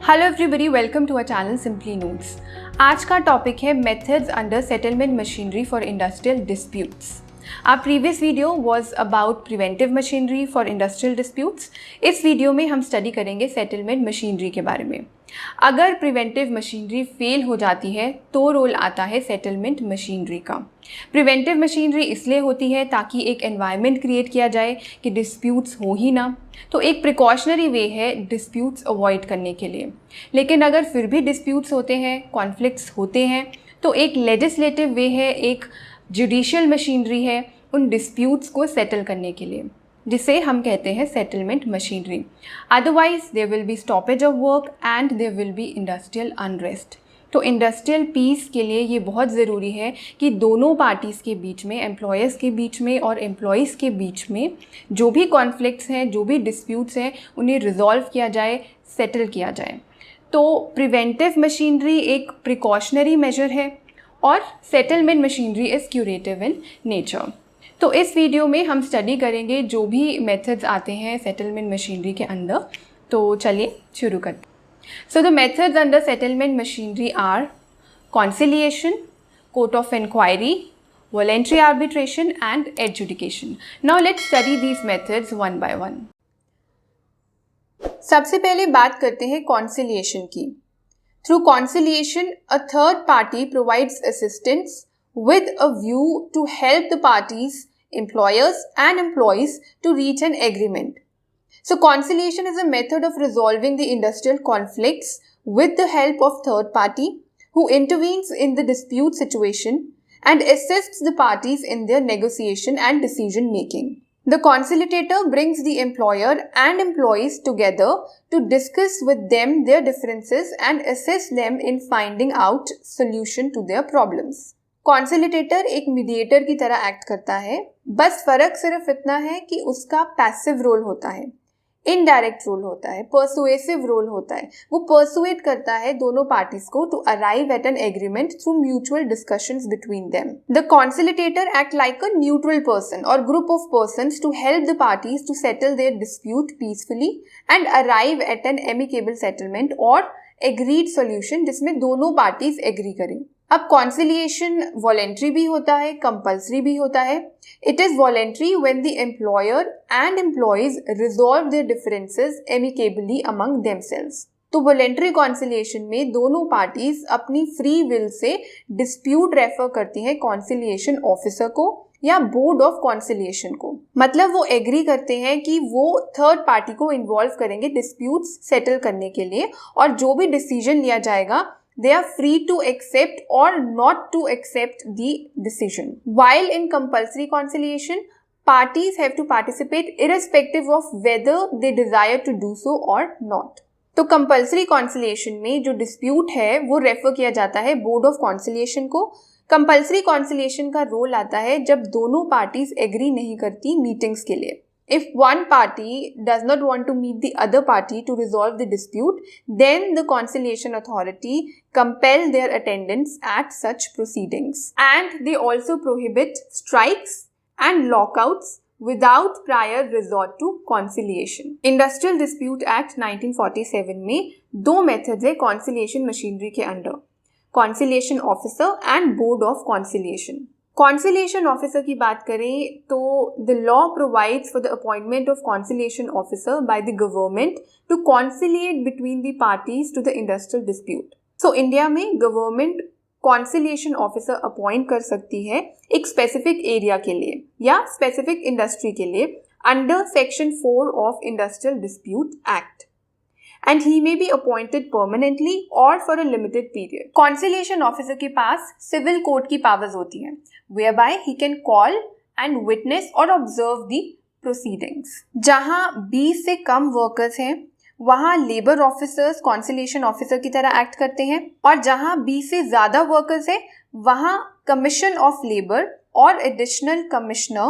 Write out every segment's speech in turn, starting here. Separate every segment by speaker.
Speaker 1: Hello everybody, welcome to our channel Simply Notes. आज का topic है methods under settlement machinery for industrial disputes. Our previous video was about preventive machinery for industrial disputes. इस video में हम study करेंगे settlement machinery के बारे में। अगर प्रिवेंटिव मशीनरी फेल हो जाती है तो रोल आता है सेटलमेंट मशीनरी का। प्रिवेंटिव मशीनरी इसलिए होती है ताकि एक एनवायरनमेंट क्रिएट किया जाए कि डिस्प्यूट्स हो ही ना, तो एक प्रिकॉशनरी वे है डिस्प्यूट्स अवॉइड करने के लिए। लेकिन अगर फिर भी डिस्प्यूट्स होते हैं, कॉन्फ्लिक्ट्स होते हैं, तो एक लेजिस्लेटिव वे है, एक जुडिशियल मशीनरी है उन डिस्प्यूट्स को सेटल करने के लिए, जिसे हम कहते हैं settlement machinery. Otherwise there will be stoppage of work and there will be industrial unrest. तो इंडस्ट्रियल पीस के लिए ये बहुत ज़रूरी है कि दोनों पार्टीज़ के बीच में, एम्प्लॉयर्स के बीच में और एम्प्लॉयज़ के बीच में जो भी कॉन्फ्लिक्ट्स हैं, जो भी डिस्प्यूट्स हैं, उन्हें रिजॉल्व किया जाए, सेटल किया जाए। तो प्रिवेंटिव मशीनरी एक प्रिकॉशनरी मेजर है और settlement machinery is curative in nature. तो इस वीडियो में हम स्टडी करेंगे जो भी मेथड्स आते हैं सेटलमेंट मशीनरी के अंदर। तो चलिए शुरू करते हैं। So the methods under settlement machinery are conciliation, court of inquiry, voluntary arbitration and adjudication. Now let's study these methods one by one. सबसे पहले बात करते हैं कॉन्सिलिएशन की। Through conciliation, a third party provides assistance with a view to help the parties, employers and employees to reach an agreement. So conciliation is a method of resolving the industrial conflicts with the help of third party who intervenes in the dispute situation and assists the parties in their negotiation and decision making. The conciliator brings the employer and employees together to discuss with them their differences and assist them in finding out solution to their problems. Conciliator एक mediator की तरह act करता है, बस फर्क सिर्फ इतना है कि उसका पैसिव रोल होता है, इनडायरेक्ट रोल होता है, परसुएसिव रोल होता है। वो परसुएट करता है दोनों पार्टीज को to arrive at an agreement through mutual discussions between them. The conciliator act like a neutral person और group of persons to help the parties to settle their dispute peacefully and arrive at an amicable settlement और agreed solution जिसमें दोनों parties agree करें। अब conciliation voluntary भी होता है, compulsory भी होता है। It is voluntary when the employer and employees resolve there differences amicably among themselves. तो वॉलेंट्री कॉन्सिलिएशन में दोनों पार्टीज अपनी free will say dispute refer करती हैं कॉन्सिलिएशन ऑफिसर को या बोर्ड ऑफ कॉन्सिलिएशन को। मतलब वो एग्री करते हैं कि वो थर्ड पार्टी को इन्वॉल्व करेंगे डिस्प्यूट्स सेटल करने के लिए, और जो भी डिसीजन लिया जाएगा they are free to accept or not to accept the decision. While in compulsory conciliation, parties have to participate irrespective of whether they desire to do so or not. तो compulsory conciliation में जो dispute है वो refer किया जाता है board of conciliation को। compulsory conciliation का रोल आता है जब दोनों पार्टीज एग्री नहीं करती मीटिंग्स के लिए। If one party does not want to meet the other party to resolve the dispute, then the conciliation authority compel their attendance at such proceedings. And they also prohibit strikes and lockouts without prior resort to conciliation. Industrial Dispute Act 1947 में दो methods है conciliation machinery के अंदर, conciliation officer and board of conciliation. Conciliation officer की बात करें तो the law provides for the appointment of conciliation officer by the government to conciliate between the parties to the industrial dispute. So India में government conciliation officer appoint कर सकती है एक specific area के लिए या स्पेसिफिक इंडस्ट्री के लिए under section 4 of industrial dispute act, and he may be appointed permanently or for a limited period. Conciliation officer के पास civil court की powers होती हैं, whereby he can call and witness or observe the proceedings. जहाँ 20 से कम workers हैं, वहाँ labor officers conciliation officer की तरह act करते हैं, और जहाँ 20 से ज़्यादा workers हैं, वहाँ commission of labor और additional commissioner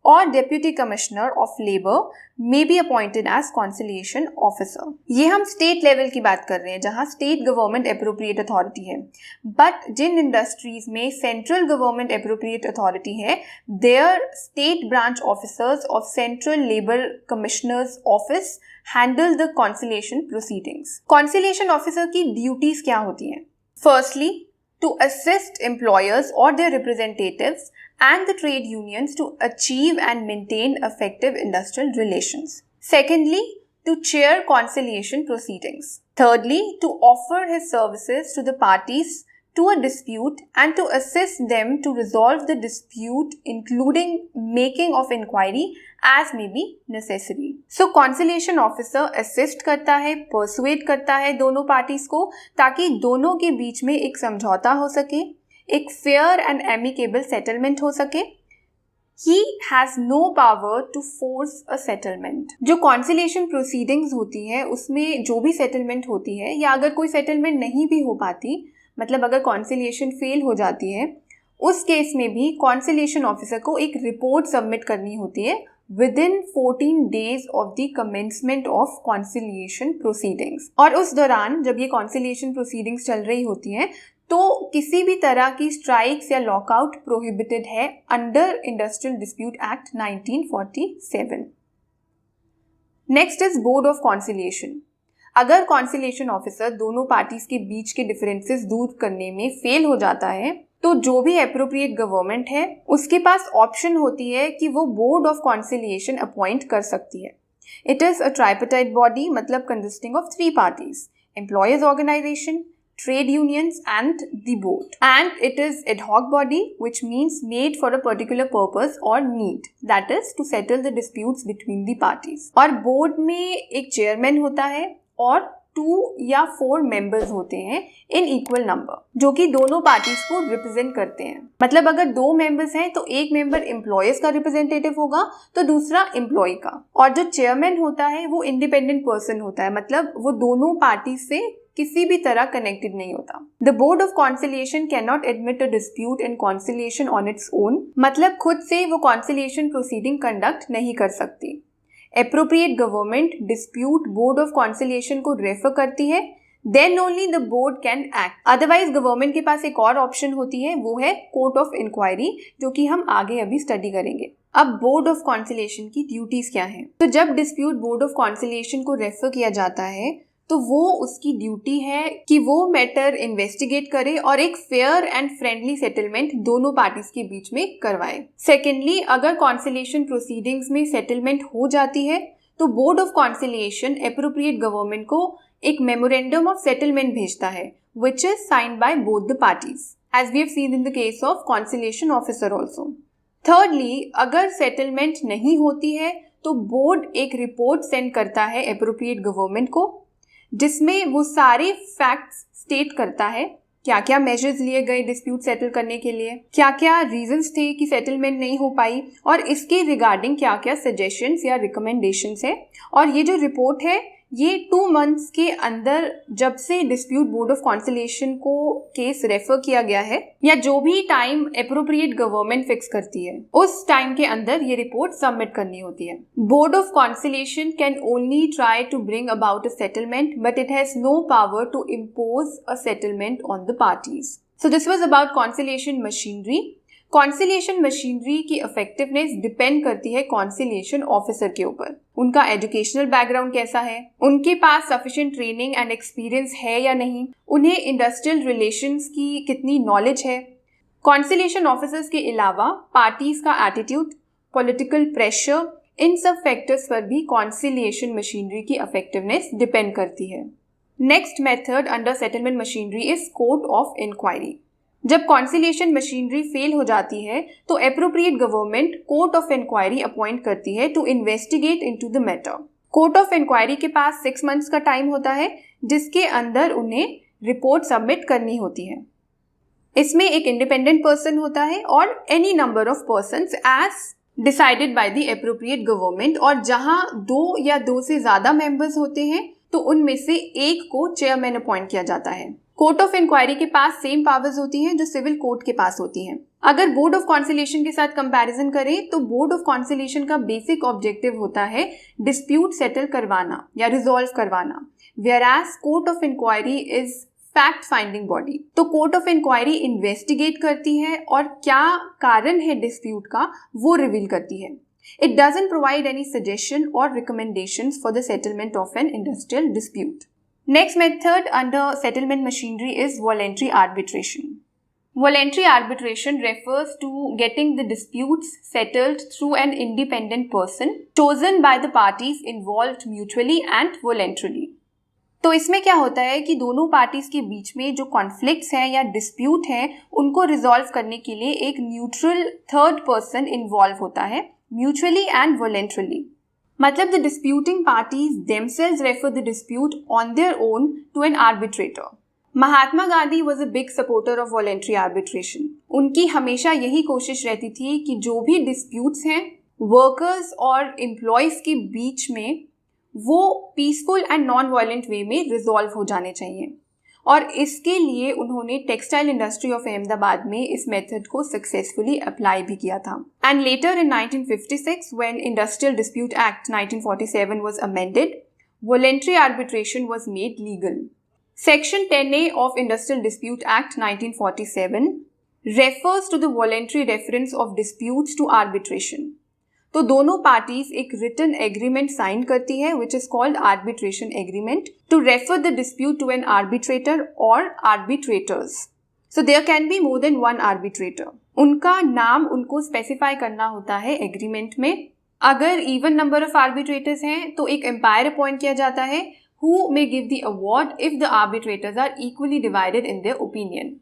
Speaker 1: or Deputy Commissioner of Labor may be appointed as conciliation officer. ये हम स्टेट लेवल की बात कर रहे हैं जहाँ स्टेट गवर्नमेंट एप्रोप्रिएट अथॉरिटी है, बट जिन इंडस्ट्रीज में सेंट्रल गवर्नमेंट एप्रोप्रिएट अथॉरिटी है, there state branch officers of central labour commissioners office handle the conciliation proceedings. Conciliation officer की ड्यूटीज क्या होती हैं? Firstly, to assist employers or their representatives and the trade unions to achieve and maintain effective industrial relations. Secondly, to chair conciliation proceedings. Thirdly, to offer his services to the parties to a dispute and to assist them to resolve the dispute, including making of inquiry as may be necessary. So conciliation officer assist करता है, persuade करता है दोनों parties को, ताकि दोनों के बीच में एक समझौता हो सके, एक fair and amicable settlement हो सके. He has no power to force a settlement. जो conciliation proceedings होती है उसमें जो भी settlement होती है, या अगर कोई settlement नहीं भी हो पाती, मतलब अगर कॉन्सिलिएशन फेल हो जाती है, उस केस में भी कॉन्सिलिएशन ऑफिसर को एक रिपोर्ट सबमिट करनी होती है within 14 days of the commencement of conciliation proceedings. और उस दौरान जब ये conciliation proceedings चल रही होती हैं तो किसी भी तरह की स्ट्राइक्स या लॉकआउट प्रोहिबिटेड है under industrial dispute act 1947. Next is board of conciliation. अगर कॉन्सिलिएशन ऑफिसर दोनों पार्टीज के बीच के डिफरेंसेस दूर करने में फेल हो जाता है तो जो भी एप्रोप्रिएट गवर्नमेंट है उसके पास ऑप्शन होती है कि वो बोर्ड ऑफ कॉन्सिलिएशन अपॉइंट कर सकती है. It is a tripartite body, मतलब consisting of 3 parties, employers organisation, trade unions and the board. And it is ad hoc body, which means made for a particular purpose or need, that is to settle the disputes between the parties. और board में एक chairman होता है और 2 या 4 members होते हैं in equal number, जो कि दोनों parties को represent करते हैं. मतलब अगर 2 members हैं तो एक member employees का representative होगा तो दूसरा employee का. और जो chairman होता है वो independent person होता है, मतलब वो दोनों parties से किसी भी तरह कनेक्टेड नहीं होता. The board of conciliation can not admit a dispute in conciliation on its own, मतलब खुद से वो कॉन्सिलिएशन प्रोसीडिंग कंडक्ट नहीं कर सकती. Appropriate government dispute board of conciliation को रेफर करती है, then only the board can act. Otherwise government के पास एक और ऑप्शन होती है, वो है कोर्ट ऑफ इंक्वायरी, जो कि हम आगे अभी स्टडी करेंगे. अब बोर्ड ऑफ कॉन्सिलिएशन की ड्यूटीज क्या हैं? तो जब डिस्प्यूट बोर्ड ऑफ कॉन्सिलिएशन को रेफर किया जाता है तो वो उसकी ड्यूटी है कि वो मैटर इन्वेस्टिगेट करे और एक फेयर एंड फ्रेंडली सेटलमेंट दोनों पार्टीज के बीच में करवाए. सेकेंडली, अगर कॉन्सिलिएशन प्रोसीडिंग्स में सेटलमेंट हो जाती है तो board of conciliation appropriate government को एक मेमोरेंडम ऑफ सेटलमेंट भेजता है, which is signed by both the parties, as we have seen in the case of conciliation officer also. Thirdly, अगर सेटलमेंट नहीं होती है तो बोर्ड एक रिपोर्ट सेंड करता है एप्रोप्रिएट गवर्नमेंट को, जिसमें वो सारे फैक्ट्स स्टेट करता है, क्या क्या मेजर्स लिए गए डिस्प्यूट सेटल करने के लिए, क्या क्या रीजंस थे कि सेटलमेंट नहीं हो पाई, और इसके रिगार्डिंग क्या क्या सजेशंस या रिकमेंडेशंस है. और ये जो रिपोर्ट है ये 2 months के अंदर, जब से डिस्प्यूट बोर्ड ऑफ कॉन्सिलिएशन को केस रेफर किया गया है या जो भी टाइम एप्रोप्रिएट गवर्नमेंट फिक्स करती है, उस टाइम के अंदर ये रिपोर्ट सबमिट करनी होती है. Board of conciliation can only try to bring about a settlement, but it has no power to impose a settlement on the parties. So this was about conciliation machinery. Conciliation machinery की effectiveness depend करती है conciliation officer के ऊपर. उनका educational background कैसा है, उनके पास sufficient training and experience है या नहीं, उन्हें इंडस्ट्रियल रिलेशंस की कितनी नॉलेज है. कॉन्सिलिएशन ऑफिसर्स के अलावा पार्टीज का एटीट्यूड, पॉलिटिकल प्रेशर, इन सब फैक्टर्स पर भी कॉन्सिलिएशन मशीनरी की इफेक्टिवनेस डिपेंड करती है. Next method under settlement machinery is court of inquiry. जब कॉन्सिलिएशन मशीनरी फेल हो जाती है तो appropriate government court of inquiry appoint करती है to investigate into the matter. Court of inquiry के पास 6 months का टाइम होता है जिसके अंदर उन्हें रिपोर्ट सबमिट करनी होती है. इसमें एक इंडिपेंडेंट पर्सन होता है और any number of persons as decided by the appropriate government, और जहां 2 या 2 से ज्यादा मेंबर्स होते हैं तो उनमें से एक को चेयरमैन अपॉइंट किया जाता है. कोर्ट ऑफ इंक्वायरी के पास सेम पावर्स होती हैं जो सिविल कोर्ट के पास होती हैं। अगर बोर्ड ऑफ कॉन्सिलिएशन के साथ कंपैरिजन करें तो बोर्ड ऑफ कॉन्सिलिएशन का बेसिक ऑब्जेक्टिव होता है डिस्प्यूट सेटल करवाना या रिजॉल्व करवाना, whereas court of inquiry is fact finding body. तो कोर्ट ऑफ इंक्वायरी इन्वेस्टिगेट करती है और क्या कारण है डिस्प्यूट का वो रिवील करती है। It doesn't provide any suggestion or recommendations for the settlement of an industrial dispute. Next method under settlement machinery is voluntary arbitration. Voluntary arbitration refers to getting the disputes settled through an independent person chosen by the parties involved mutually and voluntarily. तो इसमें क्या होता है कि दोनों parties के बीच में जो कॉन्फ्लिक्ट्स हैं या डिस्प्यूट हैं उनको रिजॉल्व करने के लिए एक न्यूट्रल थर्ड पर्सन इन्वॉल्व होता है, mutually and voluntarily. मतलब the disputing parties themselves refer the dispute on their own to an arbitrator. Mahatma Gandhi was a big supporter of voluntary arbitration. उनकी हमेशा यही कोशिश रहती थी कि जो भी disputes हैं वर्कर्स और एम्प्लॉयज के बीच में वो पीसफुल एंड नॉन वायलेंट वे में रिजॉल्व हो जाने चाहिए, और इसके लिए उन्होंने टेक्सटाइल इंडस्ट्री ऑफ अहमदाबाद में इस मेथड को सक्सेसफुली अप्लाई भी किया था। And later in 1956 when industrial dispute act 1947 was amended, voluntary arbitration was made legal. Section 10A of industrial dispute act 1947 refers to the voluntary reference of disputes to arbitration. तो दोनों parties एक written agreement sign करती है which is called arbitration agreement to refer the dispute to an arbitrator और arbitrators. So there can be more than one arbitrator. उनका नाम उनको specify करना होता है एग्रीमेंट में। अगर इवन नंबर ऑफ आर्बिट्रेटर्स हैं तो एक एम्पायर अपॉइंट किया जाता है who may give the award if the arbitrators are equally divided in their opinion.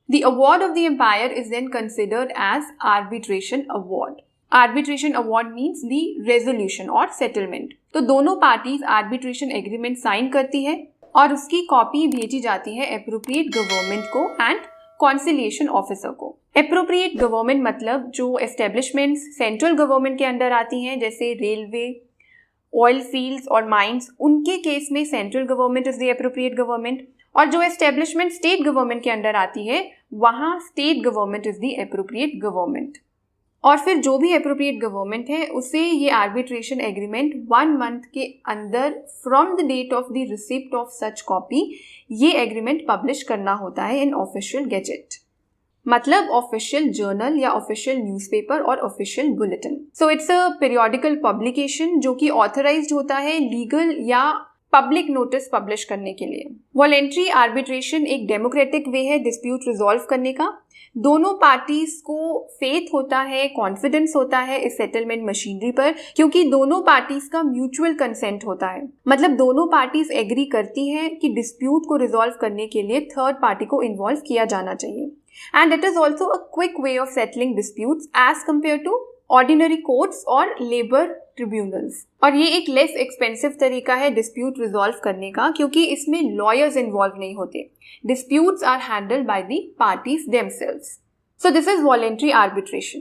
Speaker 1: The award of the umpire is then considered as arbitration award. Arbitration award means the resolution और settlement. तो दोनों parties arbitration agreement sign करती है और उसकी copy भेजी जाती है एप्रोप्रिएट गवर्नमेंट को एंड कॉन्सिलिएशन ऑफिसर को। एप्रोप्रिएट गवर्नमेंट मतलब जो एस्टेब्लिशमेंट्स सेंट्रल गवर्नमेंट के अंडर आती हैं जैसे रेलवे, ऑयल फील्ड्स और माइंस, उनके केस में central government is the appropriate government, और जो एस्टेब्लिशमेंट स्टेट गवर्नमेंट के अंडर आती है वहाँ state government is the appropriate government. और फिर जो भी एप्रोप्रिएट गवर्नमेंट है उसे ये आर्बिट्रेशन एग्रीमेंट 1 मंथ के अंदर from the date of the receipt of such copy ये एग्रीमेंट पब्लिश करना होता है इन ऑफिशियल गैजेट, मतलब ऑफिशियल जर्नल या ऑफिशियल न्यूज़पेपर और official bulletin. So it's a periodical publication जो कि ऑथराइज्ड होता है लीगल या पब्लिक नोटिस पब्लिश करने के लिए। वॉलेंट्री आर्बिट्रेशन एक डेमोक्रेटिक वे है डिस्प्यूट रिजॉल्व करने का। दोनों पार्टीज को फेथ होता है, कॉन्फिडेंस होता है इस सेटलमेंट मशीनरी पर, क्योंकि दोनों पार्टीज का म्यूचुअल कंसेंट होता है। मतलब दोनों पार्टीज एग्री करती हैं कि डिस्प्यूट को रिजॉल्व करने के लिए थर्ड पार्टी को इन्वॉल्व किया जाना चाहिए। And it is also a quick way of settling disputes as compare to ordinary courts और लेबर ट्रिब्यूनल्स। और ये एक लेस एक्सपेंसिव तरीका है डिस्प्यूट रिजॉल्व करने का, क्योंकि इसमें लॉयर्स इन्वॉल्व नहीं होते। Disputes are handled by the parties themselves. So this is voluntary arbitration.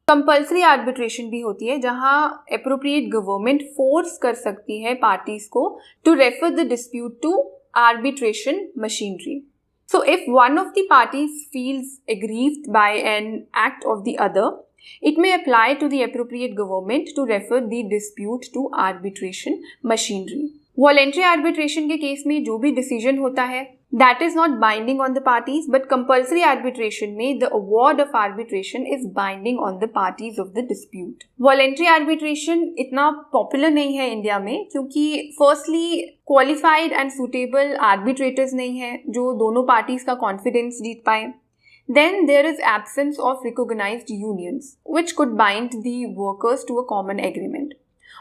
Speaker 1: Compulsory arbitration भी होती है जहां एप्रोप्रिएट गवर्नमेंट फोर्स कर सकती है पार्टीज को to refer the dispute to arbitration machinery. So if one of the parties feels aggrieved by an act of the other, it may apply to the appropriate government to refer the dispute to arbitration machinery. Voluntary arbitration के case में जो भी decision होता है that is not binding on the parties, but compulsory arbitration में the award of arbitration is binding on the parties of the dispute. Voluntary arbitration इतना popular नहीं है इंडिया में क्योंकि firstly qualified and suitable arbitrators नहीं हैं जो दोनों पार्टीज का कॉन्फिडेंस जीत पाए। Then there is absence of recognized unions which could bind the workers to a common agreement.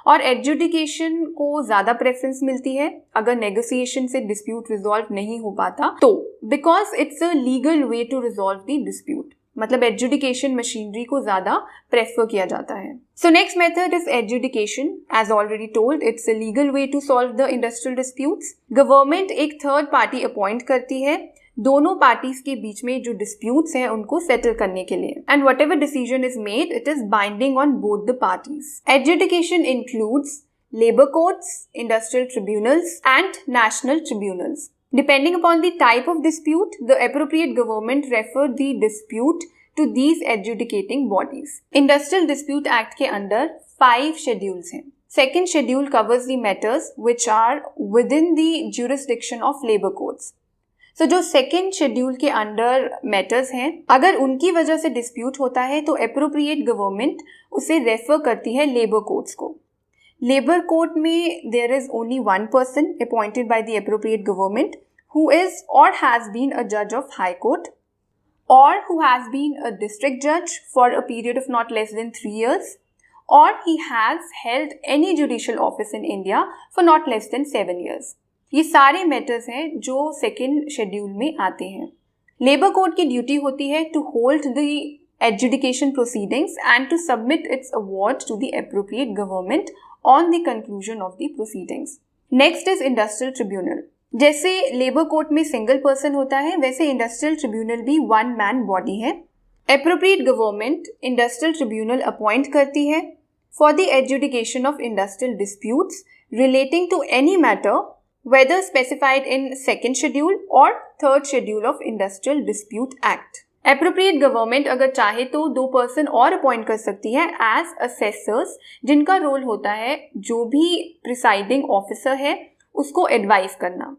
Speaker 1: और एडजुडिकेशन को ज़्यादा प्रेफरेंस मिलती है अगर नेगोशिएशन से डिस्प्यूट रिजॉल्व नहीं हो पाता तो, because it's a legal way to resolve the dispute. मतलब एडजुडिकेशन मशीनरी को ज़्यादा प्रेफर किया जाता है। So next method is adjudication. As already told, it's a legal way to solve the industrial disputes. Government एक थर्ड पार्टी अपॉइंट करती है दोनों पार्टीज के बीच में जो डिस्प्यूट्स हैं उनको सेटल करने के लिए, and what ever decision is made it is binding on both the parties. Adjudication includes labour courts, industrial tribunals and national tribunals. Depending upon the type of dispute, the appropriate government refer the dispute to these adjudicating bodies. Industrial Dispute Act के अंदर 5 schedules हैं. Second schedule covers the matters which are within the jurisdiction of labor courts. So जो second schedule के अंदर matters हैं, अगर उनकी वजह से dispute होता है तो appropriate government उसे refer करती है labor courts को. Labor court में there is only one person appointed by the appropriate government who is or has been a judge of high court or who has been a district judge for a period of not less than 3 years or he has held any judicial office in India for not less than 7 years. ये सारे matters हैं जो second schedule में आते हैं. Labor court की duty होती है to hold the adjudication proceedings and to submit its award to the appropriate government on the conclusion of the proceedings. Next is Industrial Tribunal. जैसे लेबर कोर्ट में single person होता है, वैसे industrial tribunal भी one man body है. Appropriate government industrial tribunal appoint करती है for the adjudication of industrial disputes relating to any matter whether specified in second schedule और third schedule of industrial dispute act. Appropriate government अगर चाहे तो 2 person और appoint कर सकती है एज असेसर्स, जिनका रोल होता है जो भी प्रिसाइडिंग ऑफिसर है उसको एडवाइस करना.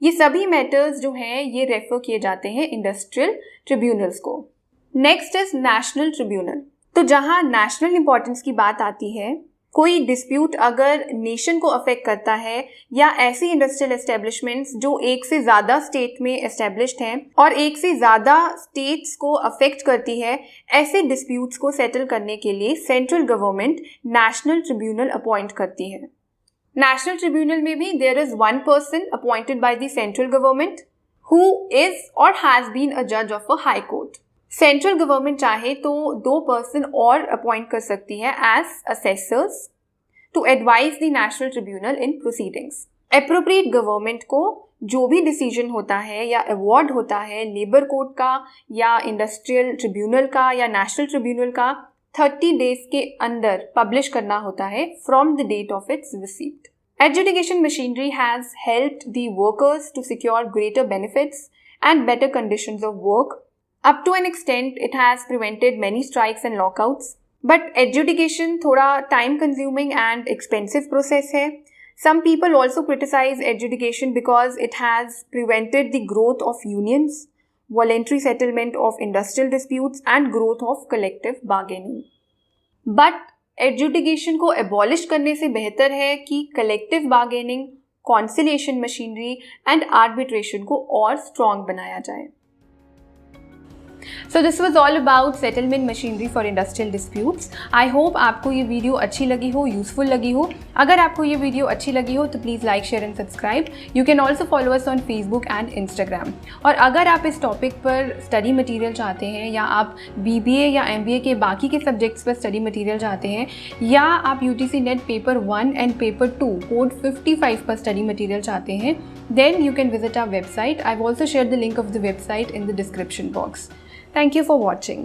Speaker 1: ये सभी मैटर्स जो हैं ये रेफर किए जाते हैं इंडस्ट्रियल ट्रिब्यूनल्स को. Next is national tribunal. तो जहाँ नेशनल इंपॉर्टेंस की बात आती है, कोई डिस्प्यूट अगर नेशन को अफेक्ट करता है या ऐसी इंडस्ट्रियल एस्टेब्लिशमेंट्स जो एक से ज़्यादा स्टेट में एस्टेब्लिश्ड हैं और एक से ज़्यादा स्टेट्स को अफेक्ट करती है, ऐसे डिस्प्यूट्स को सेटल करने के लिए central government national tribunal appoint करती है. नेशनल ट्रिब्यूनल में भी there is one person appointed by the central government who is or has been a जज of a high court. Central government चाहे तो 2 पर्सन और अपॉइंट कर सकती है as assessors to advise the national tribunal in proceedings. Appropriate government को जो भी डिसीजन होता है या अवार्ड होता है लेबर कोर्ट का या इंडस्ट्रियल ट्रिब्यूनल का या नेशनल ट्रिब्यूनल का 30 डेज के अंदर पब्लिश करना होता है from the date of its receipt. Adjudication machinery has helped the workers to secure greater benefits and better conditions of work. Up to an extent, it has prevented many strikes and lockouts. But adjudication थोड़ा time consuming and expensive process है. Some people also criticize adjudication because it has prevented the growth of unions, voluntary settlement of industrial disputes and growth of collective bargaining. But adjudication को abolish करने से बेहतर है कि collective bargaining, conciliation machinery and arbitration को और strong बनाया जाए. So this was all about settlement machinery for industrial disputes. I hope आपको ये वीडियो अच्छी लगी हो, यूजफुल लगी हो. अगर आपको ये वीडियो अच्छी लगी हो तो please like, share and subscribe. You can also follow us on Facebook and Instagram. और अगर आप इस टॉपिक पर स्टडी मटीरियल चाहते हैं या आप BBA या MBA के बाकी के सब्जेक्ट्स पर स्टडी मटीरियल चाहते हैं या आप UTC net paper 1 and paper 2 code 55 पर स्टडी मटीरियल चाहते हैं, then you can visit our website. I've also shared the link of the website in the description box. Thank you for watching.